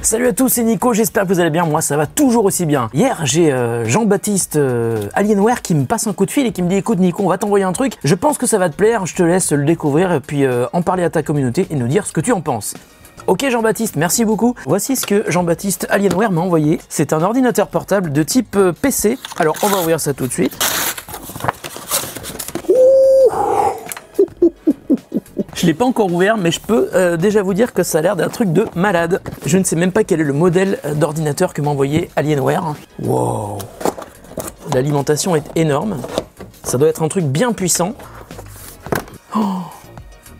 Salut à tous, c'est Nico, j'espère que vous allez bien, moi ça va toujours aussi bien. Hier j'ai Jean-Baptiste Alienware qui me passe un coup de fil et qui me dit écoute Nico, on va t'envoyer un truc, je pense que ça va te plaire, je te laisse le découvrir et puis en parler à ta communauté et nous dire ce que tu en penses. Ok Jean-Baptiste, merci beaucoup. Voici ce que Jean-Baptiste Alienware m'a envoyé. C'est un ordinateur portable de type PC. Alors on va ouvrir ça tout de suite. Je l'ai pas encore ouvert, mais je peux déjà vous dire que ça a l'air d'un truc de malade. Je ne sais même pas quel est le modèle d'ordinateur que m'a envoyé Alienware. Wow. L'alimentation est énorme. Ça doit être un truc bien puissant.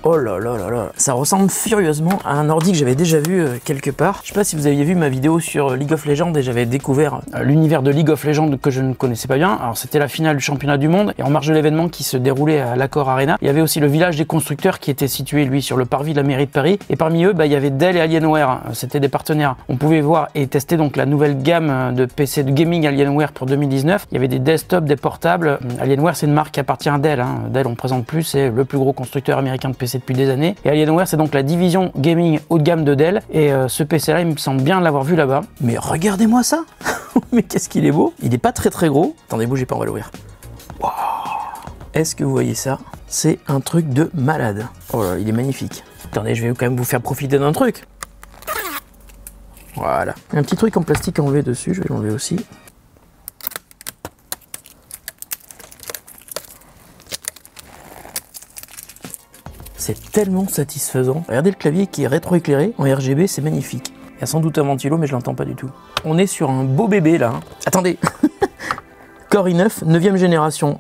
Oh là là là là, ça ressemble furieusement à un ordi que j'avais déjà vu quelque part. Je sais pas si vous aviez vu ma vidéo sur League of Legends et j'avais découvert l'univers de League of Legends que je ne connaissais pas bien. Alors c'était la finale du championnat du monde et en marge de l'événement qui se déroulait à l'Accor Arena, il y avait aussi le village des constructeurs qui était situé lui sur le parvis de la mairie de Paris et parmi eux il y avait Dell et Alienware, c'était des partenaires. On pouvait voir et tester donc la nouvelle gamme de PC de gaming Alienware pour 2019. Il y avait des desktops, des portables. Alienware c'est une marque qui appartient à Dell. Dell on ne présente plus, c'est le plus gros constructeur américain de PC depuis des années. Et Alienware, c'est donc la division gaming haut de gamme de Dell. Et ce PC-là, il me semble bien l'avoir vu là-bas. Mais regardez-moi ça. Mais qu'est-ce qu'il est beau. Il n'est pas très très gros. Attendez, bougez pas, on va l'ouvrir. Wow. Est-ce que vous voyez ça? C'est un truc de malade. Oh là, il est magnifique. Attendez, je vais quand même vous faire profiter d'un truc. Voilà. Un petit truc en plastique à enlever dessus, je vais l'enlever aussi. C'est tellement satisfaisant. Regardez le clavier qui est rétroéclairé en RGB, c'est magnifique. Il y a sans doute un ventilo, mais je l'entends pas du tout. On est sur un beau bébé là. Attendez. Core i9, 9e génération.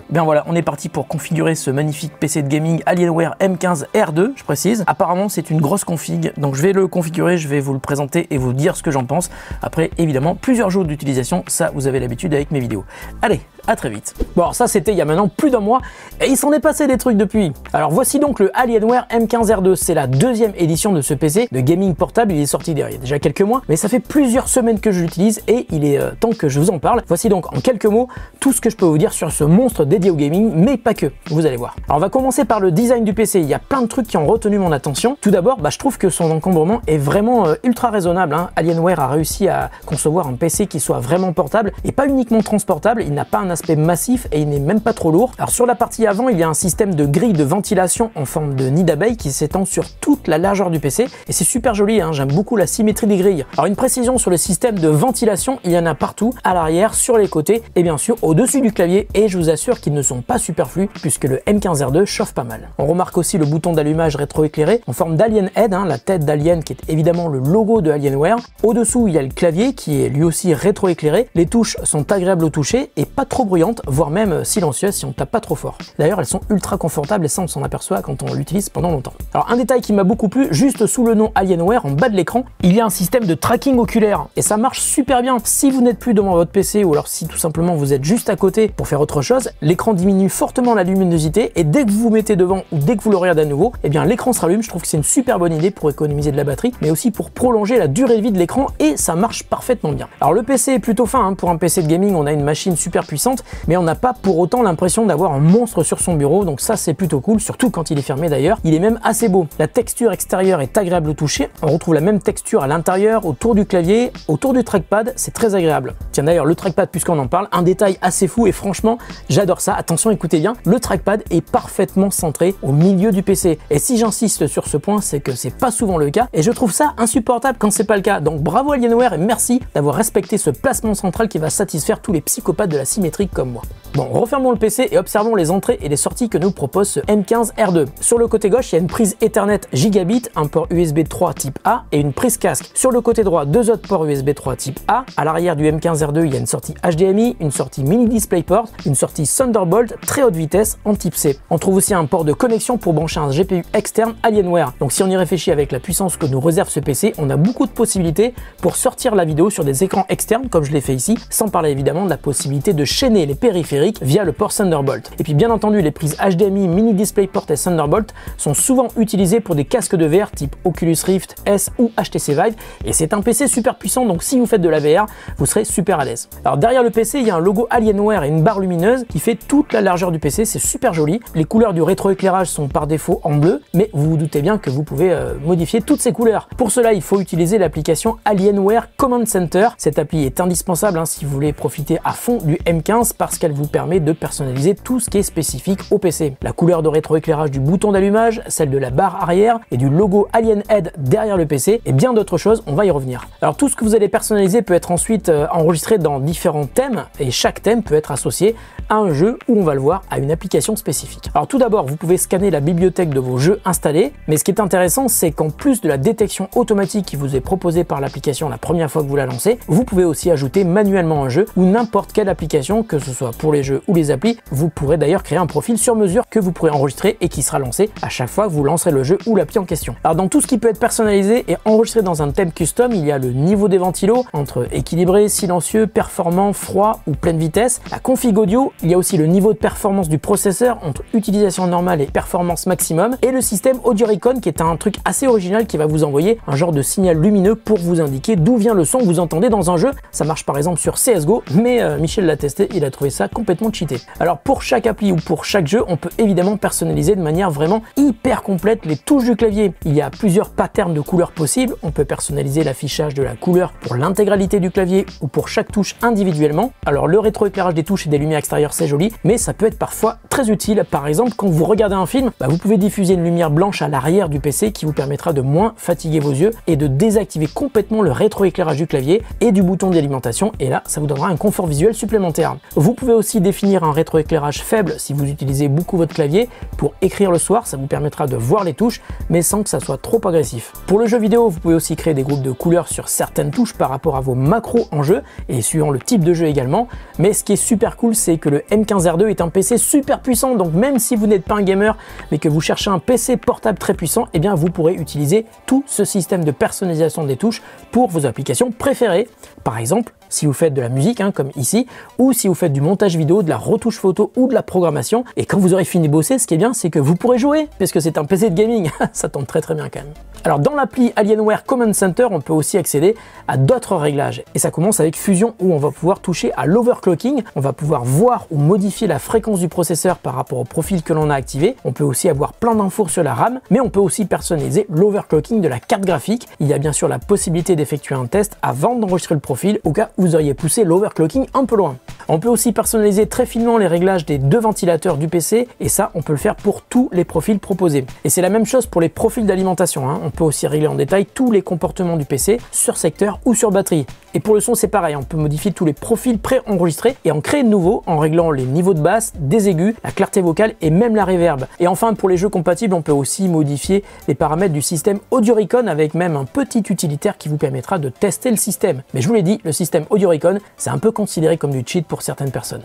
Bien voilà, on est parti pour configurer ce magnifique PC de gaming Alienware M15R2, je précise. Apparemment, c'est une grosse config, donc je vais le configurer, je vais vous le présenter et vous dire ce que j'en pense. Après, évidemment, plusieurs jours d'utilisation, ça, vous avez l'habitude avec mes vidéos. Allez, à très vite. Bon, alors ça, c'était il y a maintenant plus d'un mois, et il s'en est passé des trucs depuis. Alors voici donc le Alienware M15R2, c'est la deuxième édition de ce PC de gaming portable, il est sorti il y a déjà quelques mois, mais ça fait plusieurs semaines que je l'utilise, et il est temps que je vous en parle. Voici donc en quelques mots tout ce que je peux vous dire sur ce monstre dédié au gaming, mais pas que, vous allez voir. Alors on va commencer par le design du PC, il y a plein de trucs qui ont retenu mon attention. Tout d'abord, je trouve que son encombrement est vraiment ultra raisonnable. Alienware a réussi à concevoir un PC qui soit vraiment portable et pas uniquement transportable, il n'a pas un aspect massif et il n'est même pas trop lourd. Alors sur la partie avant, il y a un système de grille de ventilation en forme de nid d'abeille qui s'étend sur toute la largeur du PC et c'est super joli, j'aime beaucoup la symétrie des grilles. Alors une précision sur le système de ventilation, il y en a partout, à l'arrière, sur les côtés et bien sûr au-dessus du clavier et je vous assure qu'ils ne sont pas superflus puisque le M15R2 chauffe pas mal. On remarque aussi le bouton d'allumage rétroéclairé en forme d'Alien Head, la tête d'Alien qui est évidemment le logo de Alienware. Au-dessous, il y a le clavier qui est lui aussi rétroéclairé. Les touches sont agréables au toucher et pas trop bruyantes, voire même silencieuses si on tape pas trop fort. D'ailleurs, elles sont ultra confortables et ça on s'en aperçoit quand on l'utilise pendant longtemps. Alors un détail qui m'a beaucoup plu, juste sous le nom Alienware, en bas de l'écran, il y a un système de tracking oculaire et ça marche super bien. Si vous n'êtes plus devant votre PC ou alors si tout simplement vous êtes juste à côté pour faire autre chose, l'écran diminue fortement la luminosité et dès que vous vous mettez devant ou dès que vous le regardez à nouveau, l'écran se rallume. Je trouve que c'est une super bonne idée pour économiser de la batterie, mais aussi pour prolonger la durée de vie de l'écran et ça marche parfaitement bien. Alors le PC est plutôt fin, pour un PC de gaming, on a une machine super puissante, mais on n'a pas pour autant l'impression d'avoir un monstre sur son bureau, donc ça c'est plutôt cool, surtout quand il est fermé d'ailleurs. Il est même assez beau. La texture extérieure est agréable au toucher, on retrouve la même texture à l'intérieur, autour du clavier, autour du trackpad, c'est très agréable. Tiens d'ailleurs le trackpad, puisqu'on en parle, un détail assez fou et franchement j'adore ça. Attention, écoutez bien, le trackpad est parfaitement centré au milieu du PC et si j'insiste sur ce point, c'est que c'est pas souvent le cas et je trouve ça insupportable quand c'est pas le cas. Donc bravo Alienware et merci d'avoir respecté ce placement central qui va satisfaire tous les psychopathes de la symétrie comme moi. Bon, refermons le PC et observons les entrées et les sorties que nous propose ce M15R2. Sur le côté gauche, il y a une prise Ethernet gigabit, un port USB 3 type A et une prise casque. Sur le côté droit, deux autres ports USB 3 type A. À l'arrière du M15R2, il y a une sortie HDMI, une sortie mini DisplayPort, une sortie Thunderbolt très haute vitesse en type C. On trouve aussi un port de connexion pour brancher un GPU externe Alienware. Donc si on y réfléchit avec la puissance que nous réserve ce PC, on a beaucoup de possibilités pour sortir la vidéo sur des écrans externes comme je l'ai fait ici, sans parler évidemment de la possibilité de chaîner les périphériques via le port Thunderbolt. Et puis bien entendu, les prises HDMI, mini DisplayPort et Thunderbolt sont souvent utilisées pour des casques de VR type Oculus Rift S ou HTC Vive et c'est un PC super puissant, donc si vous faites de la VR, vous serez super à l'aise. Alors derrière le PC, il y a un logo Alienware et une barre lumineuse qui fait toute la largeur du PC, c'est super joli. Les couleurs du rétroéclairage sont par défaut en bleu, mais vous vous doutez bien que vous pouvez modifier toutes ces couleurs. Pour cela, il faut utiliser l'application Alienware Command Center. Cette appli est indispensable si vous voulez profiter à fond du M15 parce qu'elle vous permet de personnaliser tout ce qui est spécifique au PC. La couleur de rétroéclairage du bouton d'allumage, celle de la barre arrière et du logo Alienhead derrière le PC et bien d'autres choses, on va y revenir. Alors tout ce que vous allez personnaliser peut être ensuite enregistré dans différents thèmes et chaque thème peut être associé à un jeu ou on va le voir à une application spécifique. Alors tout d'abord, vous pouvez scanner la bibliothèque de vos jeux installés, mais ce qui est intéressant, c'est qu'en plus de la détection automatique qui vous est proposée par l'application la première fois que vous la lancez, vous pouvez aussi ajouter manuellement un jeu ou n'importe quelle application, que ce soit pour les jeux ou les applis. Vous pourrez d'ailleurs créer un profil sur mesure que vous pourrez enregistrer et qui sera lancé à chaque fois que vous lancerez le jeu ou l'appli en question. Alors dans tout ce qui peut être personnalisé et enregistré dans un thème custom, il y a le niveau des ventilos entre équilibré, silencieux, performant, froid ou pleine vitesse, la config audio, il y a aussi le niveau de performance du processeur entre utilisation normale et performance maximum et le système Audio Recon qui est un truc assez original qui va vous envoyer un genre de signal lumineux pour vous indiquer d'où vient le son que vous entendez dans un jeu. Ça marche par exemple sur CSGO, mais Michel l'a testé, il a trouvé ça complètement cheaté. Alors pour chaque appli ou pour chaque jeu, on peut évidemment personnaliser de manière vraiment hyper complète les touches du clavier. Il y a plusieurs patterns de couleurs possibles, on peut personnaliser l'affichage de la couleur pour l'intégralité du clavier ou pour chaque touche individuellement. Alors le rétroéclairage des touches et des lumières extérieures c'est joli, mais ça peut être parfois très utile. Par exemple, quand vous regardez un film, vous pouvez diffuser une lumière blanche à l'arrière du PC qui vous permettra de moins fatiguer vos yeux et de désactiver complètement le rétroéclairage du clavier et du bouton d'alimentation et là, ça vous donnera un confort visuel supplémentaire. Vous pouvez aussi définir un rétroéclairage faible si vous utilisez beaucoup votre clavier pour écrire le soir, ça vous permettra de voir les touches mais sans que ça soit trop agressif. Pour le jeu vidéo, vous pouvez aussi créer des groupes de couleurs sur certaines touches par rapport à vos macros en jeu et suivant le type de jeu également, mais ce qui est super cool, c'est que le M15R2 est un PC super puissant, donc même si vous n'êtes pas un gamer mais que vous cherchez un PC portable très puissant, eh bien vous pourrez utiliser tout ce système de personnalisation des touches pour vos applications préférées. Par exemple, si vous faites de la musique, comme ici, ou si vous faites du montage vidéo, de la retouche photo ou de la programmation, et quand vous aurez fini de bosser, ce qui est bien, c'est que vous pourrez jouer, puisque c'est un PC de gaming, ça tombe très bien quand même. Alors dans l'appli Alienware Command Center, on peut aussi accéder à d'autres réglages, et ça commence avec Fusion, où on va pouvoir toucher à l'overclocking, on va pouvoir voir ou modifier la fréquence du processeur par rapport au profil que l'on a activé, on peut aussi avoir plein d'infos sur la RAM, mais on peut aussi personnaliser l'overclocking de la carte graphique. Il y a bien sûr la possibilité d'effectuer un test avant d'enregistrer le profil, au cas où vous auriez poussé l'overclocking un peu loin. On peut aussi personnaliser très finement les réglages des deux ventilateurs du PC et ça on peut le faire pour tous les profils proposés. Et c'est la même chose pour les profils d'alimentation, on peut aussi régler en détail tous les comportements du PC sur secteur ou sur batterie. Et pour le son c'est pareil, on peut modifier tous les profils pré-enregistrés et en créer de nouveaux en réglant les niveaux de basse, des aigus, la clarté vocale et même la reverb. Et enfin pour les jeux compatibles on peut aussi modifier les paramètres du système Audio Recon avec même un petit utilitaire qui vous permettra de tester le système. Mais je vous l'ai dit, le système Audio Recon c'est un peu considéré comme du cheat pour certaines personnes.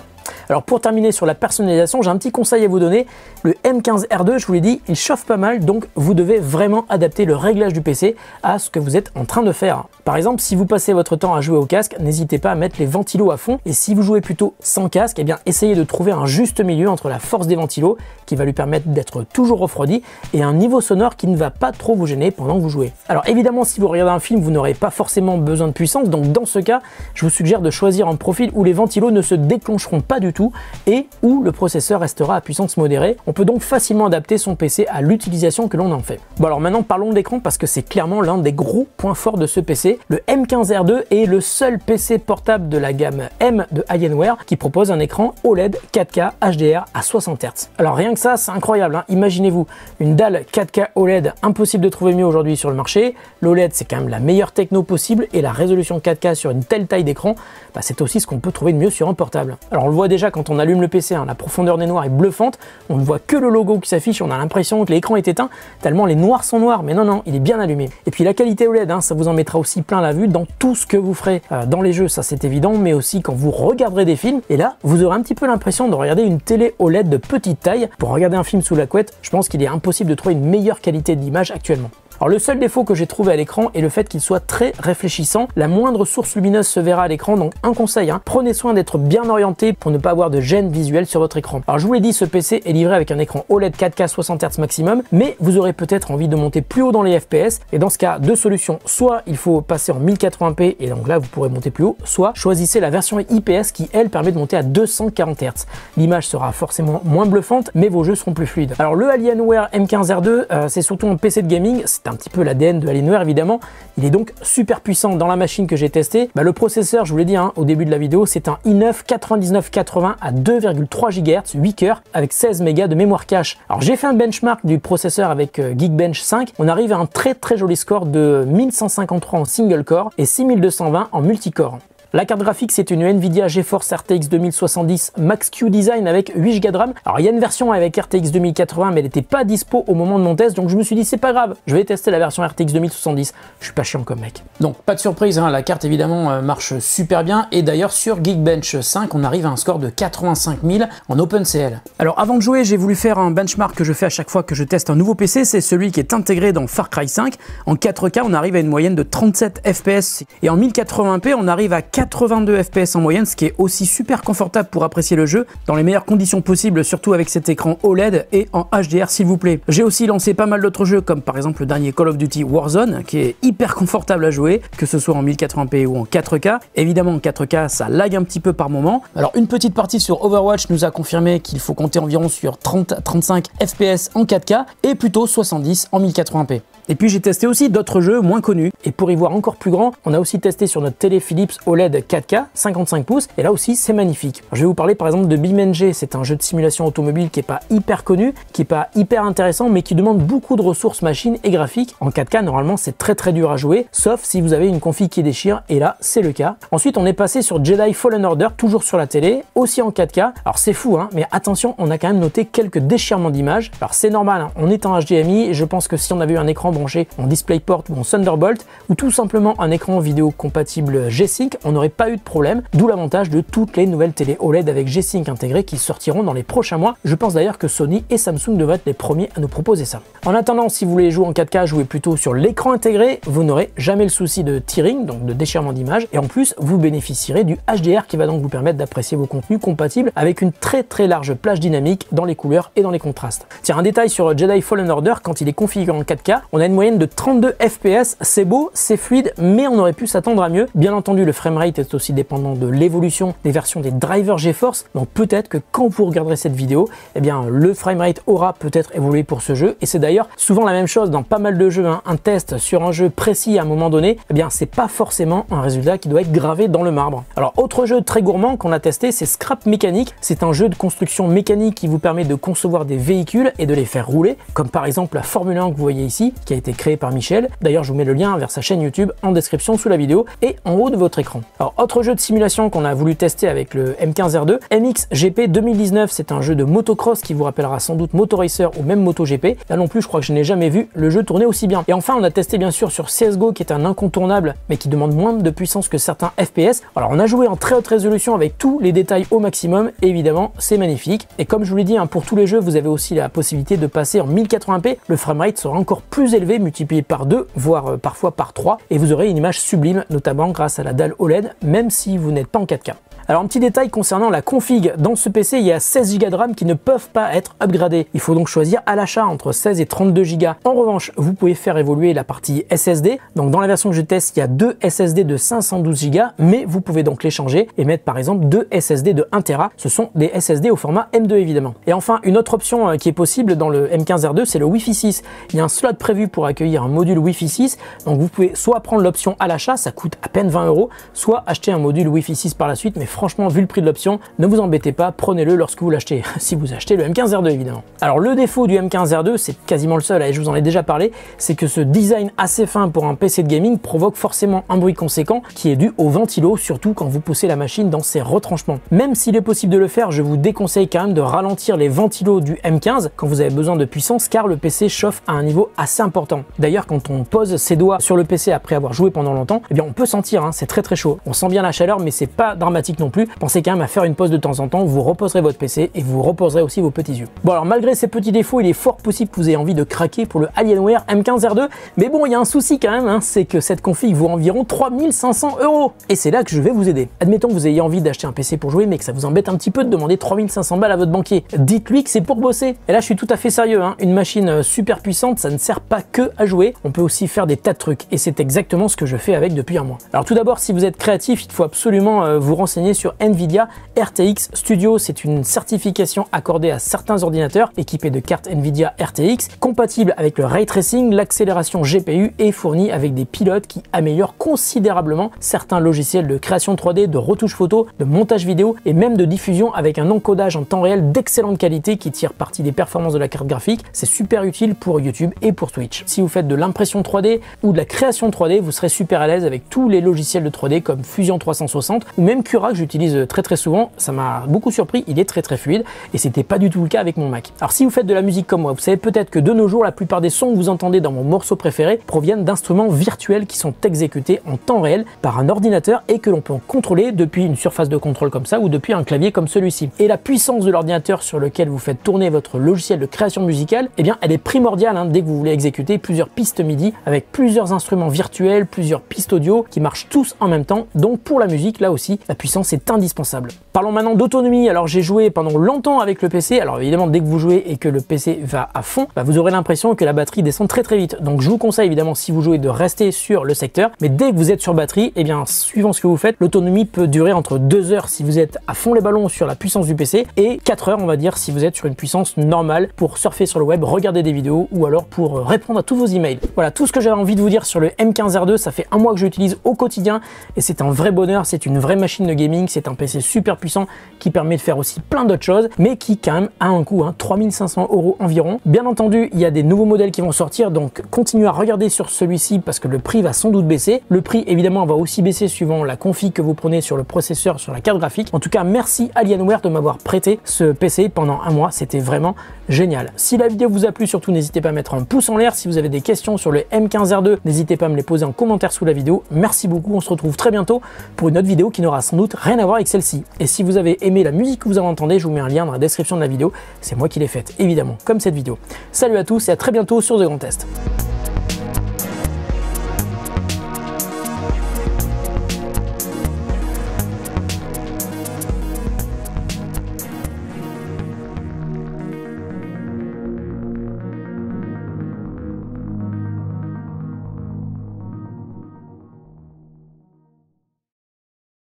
Alors pour terminer sur la personnalisation, j'ai un petit conseil à vous donner. Le M15R2, je vous l'ai dit, il chauffe pas mal, donc vous devez vraiment adapter le réglage du PC à ce que vous êtes en train de faire. Par exemple, si vous passez votre temps à jouer au casque, n'hésitez pas à mettre les ventilos à fond. Et si vous jouez plutôt sans casque, eh bien essayez de trouver un juste milieu entre la force des ventilos, qui va lui permettre d'être toujours refroidi, et un niveau sonore qui ne va pas trop vous gêner pendant que vous jouez. Alors évidemment, si vous regardez un film, vous n'aurez pas forcément besoin de puissance, donc dans ce cas, je vous suggère de choisir un profil où les ventilos ne se déclencheront pas du tout et où le processeur restera à puissance modérée. On peut donc facilement adapter son PC à l'utilisation que l'on en fait. Bon alors maintenant parlons de l'écran parce que c'est clairement l'un des gros points forts de ce PC. Le M15R2 est le seul PC portable de la gamme M de Alienware qui propose un écran OLED 4K HDR à 60 Hz. Alors rien que ça, c'est incroyable, Imaginez-vous une dalle 4K OLED, impossible de trouver mieux aujourd'hui sur le marché. L'OLED c'est quand même la meilleure techno possible et la résolution 4K sur une telle taille d'écran, c'est aussi ce qu'on peut trouver de mieux sur un portable. Alors on le voit déjà quand on allume le PC, la profondeur des noirs est bluffante, on ne voit que le logo qui s'affiche, on a l'impression que l'écran est éteint tellement les noirs sont noirs, mais non, il est bien allumé. Et puis la qualité OLED, ça vous en mettra aussi plein la vue dans tout ce que vous ferez dans les jeux, ça c'est évident, mais aussi quand vous regarderez des films, et là vous aurez un petit peu l'impression de regarder une télé OLED de petite taille. Pour regarder un film sous la couette, je pense qu'il est impossible de trouver une meilleure qualité d'image actuellement. Alors le seul défaut que j'ai trouvé à l'écran est le fait qu'il soit très réfléchissant. La moindre source lumineuse se verra à l'écran, donc un conseil, prenez soin d'être bien orienté pour ne pas avoir de gêne visuelle sur votre écran. Alors je vous l'ai dit, ce PC est livré avec un écran OLED 4K 60 Hz maximum, mais vous aurez peut-être envie de monter plus haut dans les FPS, et dans ce cas, deux solutions. Soit il faut passer en 1080p, et donc là vous pourrez monter plus haut, soit choisissez la version IPS qui elle permet de monter à 240 Hz. L'image sera forcément moins bluffante, mais vos jeux seront plus fluides. Alors le Alienware M15R2, c'est surtout un PC de gaming, c'est un petit peu l'ADN de Alienware évidemment, il est donc super puissant. Dans la machine que j'ai testée, le processeur, je vous l'ai dit au début de la vidéo, c'est un i9 9980 à 2,3 GHz, 8 cœurs, avec 16 Go de mémoire cache. Alors j'ai fait un benchmark du processeur avec Geekbench 5, on arrive à un très joli score de 1153 en single core et 6220 en multicore. La carte graphique, c'est une Nvidia GeForce RTX 2070 Max-Q Design avec 8 Go de RAM. Alors il y a une version avec RTX 2080, mais elle n'était pas dispo au moment de mon test, donc je me suis dit c'est pas grave, je vais tester la version RTX 2070. Je suis pas chiant comme mec. Donc pas de surprise, la carte évidemment marche super bien, et d'ailleurs sur Geekbench 5, on arrive à un score de 85 000 en OpenCL. Alors avant de jouer, j'ai voulu faire un benchmark que je fais à chaque fois que je teste un nouveau PC, c'est celui qui est intégré dans Far Cry 5. En 4K, on arrive à une moyenne de 37 FPS, et en 1080p, on arrive à 82 FPS en moyenne, ce qui est aussi super confortable pour apprécier le jeu dans les meilleures conditions possibles, surtout avec cet écran OLED et en HDR s'il vous plaît. J'ai aussi lancé pas mal d'autres jeux comme par exemple le dernier Call of Duty Warzone qui est hyper confortable à jouer, que ce soit en 1080p ou en 4K. Évidemment en 4K ça lag un petit peu par moment. Alors une petite partie sur Overwatch nous a confirmé qu'il faut compter environ sur 30-35 FPS en 4K et plutôt 70 en 1080p. Et puis j'ai testé aussi d'autres jeux moins connus, et pour y voir encore plus grand, on a aussi testé sur notre télé Philips OLED 4K 55 pouces, et là aussi c'est magnifique. Je vais vous parler par exemple de BeamNG, c'est un jeu de simulation automobile qui est pas hyper connu, qui est pas hyper intéressant, mais qui demande beaucoup de ressources machines et graphiques. En 4K normalement c'est très dur à jouer, sauf si vous avez une config qui déchire, et là c'est le cas. Ensuite on est passé sur Jedi Fallen Order, toujours sur la télé, aussi en 4K. Alors c'est fou mais attention, on a quand même noté quelques déchirements d'images. Alors c'est normal, on est en HDMI, et je pense que si on avait eu un écran branché en DisplayPort ou en Thunderbolt, ou tout simplement un écran vidéo compatible G-Sync, on n'aurait pas eu de problème, d'où l'avantage de toutes les nouvelles télé OLED avec G-Sync intégré qui sortiront dans les prochains mois. Je pense d'ailleurs que Sony et Samsung devraient être les premiers à nous proposer ça. En attendant, si vous voulez jouer en 4K, jouez plutôt sur l'écran intégré, vous n'aurez jamais le souci de tearing, donc de déchirement d'image, et en plus vous bénéficierez du HDR qui va donc vous permettre d'apprécier vos contenus compatibles avec une très large plage dynamique dans les couleurs et dans les contrastes. Tiens, un détail sur Jedi Fallen Order, quand il est configuré en 4K, on a une moyenne de 32 FPS, c'est beau, c'est fluide, mais on aurait pu s'attendre à mieux. Bien entendu, le framerate est aussi dépendant de l'évolution des versions des drivers GeForce, donc peut-être que quand vous regarderez cette vidéo, le framerate aura peut-être évolué pour ce jeu, et c'est d'ailleurs souvent la même chose dans pas mal de jeux, un test sur un jeu précis à un moment donné, c'est pas forcément un résultat qui doit être gravé dans le marbre. Alors autre jeu très gourmand qu'on a testé, c'est Scrap Mechanic, c'est un jeu de construction mécanique qui vous permet de concevoir des véhicules et de les faire rouler, comme par exemple la Formule 1 que vous voyez ici, qui a été créée par Michel. D'ailleurs, je vous mets le lien vers sa chaîne YouTube en description sous la vidéo et en haut de votre écran. Alors, autre jeu de simulation qu'on a voulu tester avec le M15R2, MXGP 2019, c'est un jeu de motocross qui vous rappellera sans doute Motoracer ou même MotoGP. Là non plus, je crois que je n'ai jamais vu le jeu tourner aussi bien. Et enfin, on a testé bien sûr sur CSGO, qui est un incontournable, mais qui demande moins de puissance que certains FPS. Alors, on a joué en très haute résolution avec tous les détails au maximum, et évidemment, c'est magnifique. Et comme je vous l'ai dit, pour tous les jeux, vous avez aussi la possibilité de passer en 1080p. Le framerate sera encore plus élevé, multiplié par 2, voire parfois par 3, et vous aurez une image sublime, notamment grâce à la dalle OLED, même si vous n'êtes pas en 4K. Alors un petit détail concernant la config, dans ce PC il y a 16 Go de RAM qui ne peuvent pas être upgradés. Il faut donc choisir à l'achat entre 16 et 32 Go. En revanche, vous pouvez faire évoluer la partie SSD. Donc dans la version que je teste, il y a 2 SSD de 512 Go, mais vous pouvez donc les changer et mettre par exemple 2 SSD de 1 Tera. Ce sont des SSD au format M2 évidemment. Et enfin, une autre option qui est possible dans le M15R2, c'est le Wi-Fi 6. Il y a un slot prévu pour accueillir un module Wi-Fi 6. Donc vous pouvez soit prendre l'option à l'achat, ça coûte à peine 20 €, soit acheter un module Wi-Fi 6 par la suite, mais franchement, vu le prix de l'option, ne vous embêtez pas, prenez-le lorsque vous l'achetez, si vous achetez le M15R2 évidemment. Alors le défaut du M15R2, c'est quasiment le seul, et je vous en ai déjà parlé, c'est que ce design assez fin pour un PC de gaming provoque forcément un bruit conséquent qui est dû au ventilo, surtout quand vous poussez la machine dans ses retranchements. Même s'il est possible de le faire, je vous déconseille quand même de ralentir les ventilos du M15 quand vous avez besoin de puissance, car le PC chauffe à un niveau assez important. D'ailleurs, quand on pose ses doigts sur le PC après avoir joué pendant longtemps, on peut sentir, c'est très chaud. On sent bien la chaleur, mais c'est pas dramatique non non plus. Pensez quand même à faire une pause de temps en temps, vous reposerez votre PC et vous reposerez aussi vos petits yeux. Bon alors malgré ces petits défauts, il est fort possible que vous ayez envie de craquer pour le Alienware M15R2, mais bon il y a un souci quand même, hein, c'est que cette config vaut environ 3500 €. Et c'est là que je vais vous aider. Admettons que vous ayez envie d'acheter un PC pour jouer, mais que ça vous embête un petit peu de demander 3500 balles à votre banquier. Dites-lui que c'est pour bosser. Et là je suis tout à fait sérieux, hein. Une machine super puissante, ça ne sert pas que à jouer, on peut aussi faire des tas de trucs, et c'est exactement ce que je fais avec depuis un mois. Alors tout d'abord, si vous êtes créatif, il faut absolument vous renseigner sur Nvidia RTX Studio. C'est une certification accordée à certains ordinateurs équipés de cartes Nvidia RTX, compatible avec le ray tracing, l'accélération GPU et fournie avec des pilotes qui améliorent considérablement certains logiciels de création 3D, de retouche photo, de montage vidéo et même de diffusion, avec un encodage en temps réel d'excellente qualité qui tire parti des performances de la carte graphique. C'est super utile pour YouTube et pour Twitch. Si vous faites de l'impression 3D ou de la création 3D, vous serez super à l'aise avec tous les logiciels de 3D comme Fusion 360 ou même Cura que j'utilise très souvent. Ça m'a beaucoup surpris, il est très fluide et c'était pas du tout le cas avec mon Mac. Alors si vous faites de la musique comme moi, vous savez peut-être que de nos jours, la plupart des sons que vous entendez dans mon morceau préféré proviennent d'instruments virtuels qui sont exécutés en temps réel par un ordinateur et que l'on peut contrôler depuis une surface de contrôle comme ça ou depuis un clavier comme celui-ci. Et la puissance de l'ordinateur sur lequel vous faites tourner votre logiciel de création musicale, eh bien elle est primordiale hein, dès que vous voulez exécuter plusieurs pistes MIDI avec plusieurs instruments virtuels, plusieurs pistes audio qui marchent tous en même temps. Donc pour la musique, là aussi, la puissance est indispensable. Parlons maintenant d'autonomie. Alors j'ai joué pendant longtemps avec le PC. Alors évidemment, dès que vous jouez et que le PC va à fond, vous aurez l'impression que la batterie descend très vite. Donc je vous conseille évidemment, si vous jouez, de rester sur le secteur. Mais dès que vous êtes sur batterie, eh bien suivant ce que vous faites, l'autonomie peut durer entre 2 heures si vous êtes à fond les ballons sur la puissance du PC et 4 heures on va dire si vous êtes sur une puissance normale pour surfer sur le web, regarder des vidéos ou alors pour répondre à tous vos emails. Voilà tout ce que j'avais envie de vous dire sur le M15R2. Ça fait un mois que je l'utilise au quotidien et c'est un vrai bonheur. C'est une vraie machine de gaming, c'est un PC super puissant qui permet de faire aussi plein d'autres choses, mais qui quand même a un coût, hein, 3500 € environ. Bien entendu, il y a des nouveaux modèles qui vont sortir, donc continuez à regarder sur celui-ci parce que le prix va sans doute baisser. Le prix évidemment va aussi baisser suivant la config que vous prenez sur le processeur, sur la carte graphique. En tout cas, merci Alienware de m'avoir prêté ce PC pendant un mois, c'était vraiment génial. Si la vidéo vous a plu, surtout n'hésitez pas à mettre un pouce en l'air. Si vous avez des questions sur le M15R2, n'hésitez pas à me les poser en commentaire sous la vidéo. Merci beaucoup, on se retrouve très bientôt pour une autre vidéo qui n'aura sans doute rien à voir avec celle-ci. Et si vous avez aimé la musique que vous avez entendue, je vous mets un lien dans la description de la vidéo. C'est moi qui l'ai faite, évidemment, comme cette vidéo. Salut à tous et à très bientôt sur The Grand Test.